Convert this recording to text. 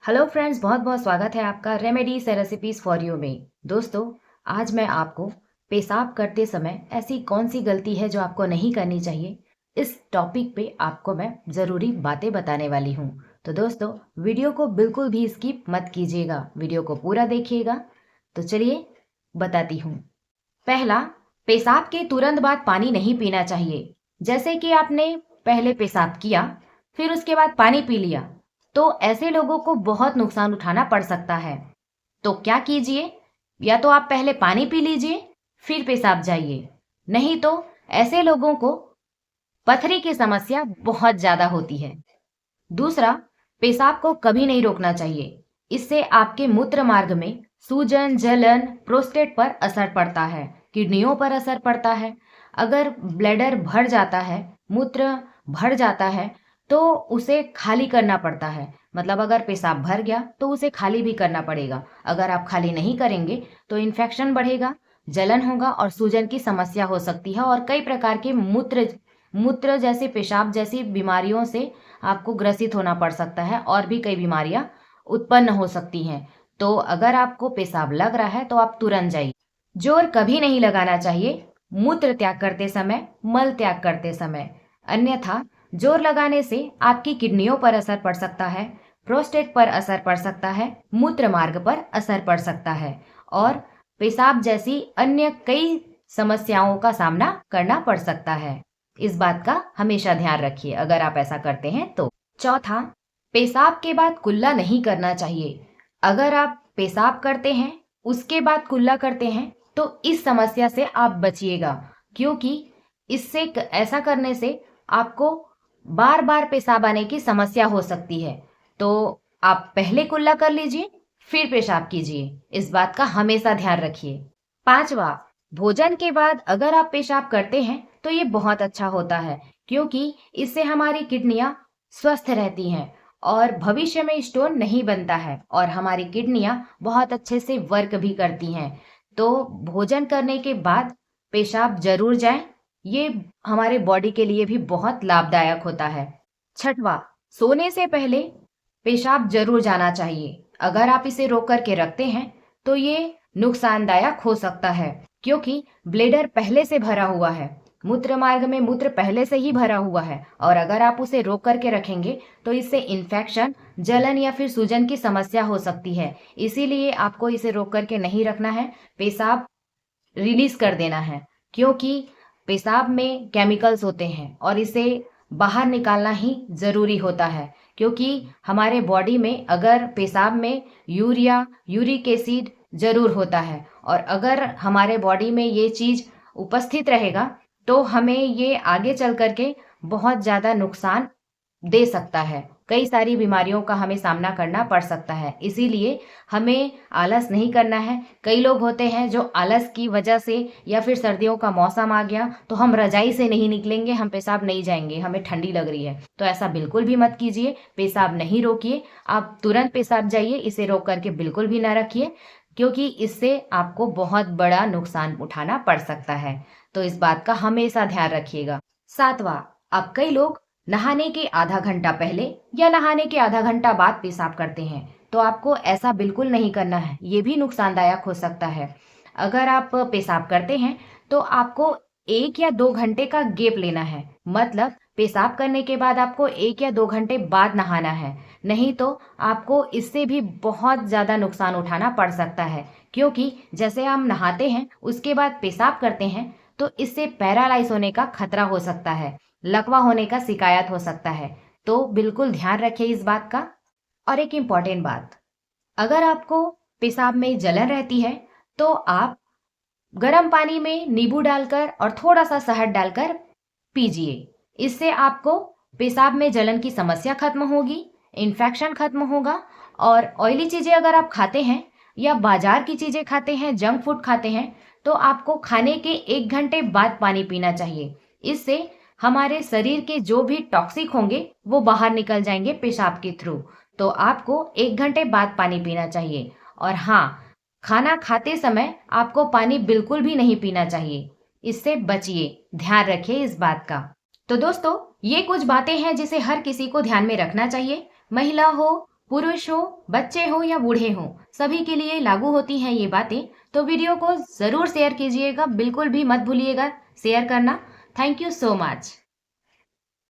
Hello friends, बहुत बहुत स्वागत है आपका रेमेडीज रेसिपीज फॉर यू में। दोस्तों, आज मैं आपको पेशाब करते समय ऐसी कौन सी गलती है जो आपको नहीं करनी चाहिए, इस टॉपिक पे आपको मैं ज़रूरी बातें बताने वाली हूँ। तो दोस्तों, वीडियो को बिल्कुल भी स्किप मत कीजिएगा, वीडियो को पूरा देखिएगा। तो चलिए बताती हूँ। पहला, पेशाब के तुरंत बाद पानी नहीं पीना चाहिए। जैसे कि आपने पहले पेशाब किया, फिर उसके बाद पानी पी लिया, तो ऐसे लोगों को बहुत नुकसान उठाना पड़ सकता है। तो क्या कीजिए, या तो आप पहले पानी पी लीजिए, फिर पेशाब जाइए। नहीं तो ऐसे लोगों को पथरी की समस्या बहुत ज्यादा होती है। दूसरा, पेशाब को कभी नहीं रोकना चाहिए। इससे आपके मूत्र मार्ग में सूजन, जलन, प्रोस्टेट पर असर पड़ता है, किडनियों पर असर पड़ता है। अगर ब्लैडर भर जाता है, मूत्र भर जाता है, तो उसे खाली करना पड़ता है। मतलब अगर पेशाब भर गया तो उसे खाली भी करना पड़ेगा। अगर आप खाली नहीं करेंगे तो इन्फेक्शन बढ़ेगा, जलन होगा और सूजन की समस्या हो सकती है और कई प्रकार के मूत्र मूत्र जैसे, पेशाब जैसी बीमारियों से आपको ग्रसित होना पड़ सकता है और भी कई बीमारियां उत्पन्न हो सकती हैं। तो अगर आपको पेशाब लग रहा है तो आप तुरंत जाइए। जोर कभी नहीं लगाना चाहिए मूत्र त्याग करते समय, मल त्याग करते समय। अन्यथा जोर लगाने से आपकी किडनियों पर असर पड़ सकता है, प्रोस्टेट पर असर पड़ सकता है, मूत्र मार्ग पर असर पड़ सकता है और पेशाब जैसी अन्य कई समस्याओं का सामना करना पड़ सकता है। इस बात का हमेशा ध्यान रखिए अगर आप ऐसा करते हैं तो। चौथा, पेशाब के बाद कुल्ला नहीं करना चाहिए। अगर आप पेशाब करते हैं उसके बाद कुल्ला करते हैं तो इस समस्या से आप बचिएगा, क्योंकि इससे ऐसा करने से आपको बार बार पेशाब आने की समस्या हो सकती है। तो आप पहले कुल्ला कर लीजिए, फिर पेशाब कीजिए। इस बात का हमेशा ध्यान रखिए। पांचवा, भोजन के बाद अगर आप पेशाब करते हैं तो ये बहुत अच्छा होता है, क्योंकि इससे हमारी किडनियां स्वस्थ रहती हैं और भविष्य में स्टोन नहीं बनता है और हमारी किडनियां बहुत अच्छे से वर्क भी करती हैं। तो भोजन करने के बाद पेशाब जरूर जाए, ये हमारे बॉडी के लिए भी बहुत लाभदायक होता है। छठवा, सोने से पहले पेशाब जरूर जाना चाहिए। अगर आप इसे रोक करके रखते हैं तो ये नुकसानदायक हो सकता है, क्योंकि ब्लेडर पहले से भरा हुआ है, मूत्र मार्ग में मूत्र पहले से ही भरा हुआ है और अगर आप उसे रोक करके रखेंगे तो इससे इन्फेक्शन, जलन या फिर सूजन की समस्या हो सकती है। इसीलिए आपको इसे रोक करके नहीं रखना है, पेशाब रिलीज कर देना है, क्योंकि पेशाब में केमिकल्स होते हैं और इसे बाहर निकालना ही जरूरी होता है। क्योंकि हमारे बॉडी में अगर पेशाब में यूरिक एसिड जरूर होता है और अगर हमारे बॉडी में ये चीज उपस्थित रहेगा तो हमें ये आगे चल करके बहुत ज्यादा नुकसान दे सकता है। कई सारी बीमारियों का हमें सामना करना पड़ सकता है। इसीलिए हमें आलस नहीं करना है। कई लोग होते हैं जो आलस की वजह से, या फिर सर्दियों का मौसम आ गया तो हम रजाई से नहीं निकलेंगे, हम पेशाब नहीं जाएंगे, हमें ठंडी लग रही है, तो ऐसा बिल्कुल भी मत कीजिए। पेशाब नहीं रोकिए, आप तुरंत पेशाब जाइए, इसे रोक करके बिल्कुल भी ना रखिए, क्योंकि इससे आपको बहुत बड़ा नुकसान उठाना पड़ सकता है। तो इस बात का हमेशा ध्यान रखिएगा। सातवां, अब कई लोग नहाने के आधा घंटा पहले या नहाने के आधा घंटा बाद पेशाब करते हैं, तो आपको ऐसा बिल्कुल नहीं करना है, ये भी नुकसानदायक हो सकता है। अगर आप पेशाब करते हैं तो आपको 1 या 2 घंटे का गैप लेना है। मतलब पेशाब करने के बाद आपको 1 या 2 घंटे बाद नहाना है, नहीं तो आपको इससे भी बहुत ज्यादा नुकसान उठाना पड़ सकता है। क्योंकि जैसे हम नहाते हैं उसके बाद पेशाब करते हैं तो इससे पैरालाइज होने का खतरा हो सकता है, लकवा होने का शिकायत हो सकता है। तो बिल्कुल ध्यान रखिए इस बात का। और एक इम्पॉर्टेंट बात, अगर आपको पेशाब में जलन रहती है तो आप गर्म पानी में नींबू डालकर और थोड़ा सा शहद डालकर पीजिए। इससे आपको पेशाब में जलन की समस्या खत्म होगी, इन्फेक्शन खत्म होगा। और ऑयली चीजें अगर आप खाते हैं या बाजार की चीजें खाते हैं, जंक फूड खाते हैं, तो आपको खाने के 1 घंटे बाद पानी पीना चाहिए। इससे हमारे शरीर के जो भी टॉक्सिक होंगे वो बाहर निकल जाएंगे पेशाब के थ्रू। तो आपको 1 घंटे बाद पानी पीना चाहिए। और हाँ, खाना खाते समय आपको पानी बिल्कुल भी नहीं पीना चाहिए, इससे बचिए, ध्यान रखिए इस बात का। तो दोस्तों, ये कुछ बातें हैं जिसे हर किसी को ध्यान में रखना चाहिए, महिला हो, पुरुष हो, बच्चे हो या बूढ़े हो, सभी के लिए लागू होती हैं ये बातें। तो वीडियो को ज़रूर शेयर कीजिएगा, बिल्कुल भी मत भूलिएगा शेयर करना। Thank you so much.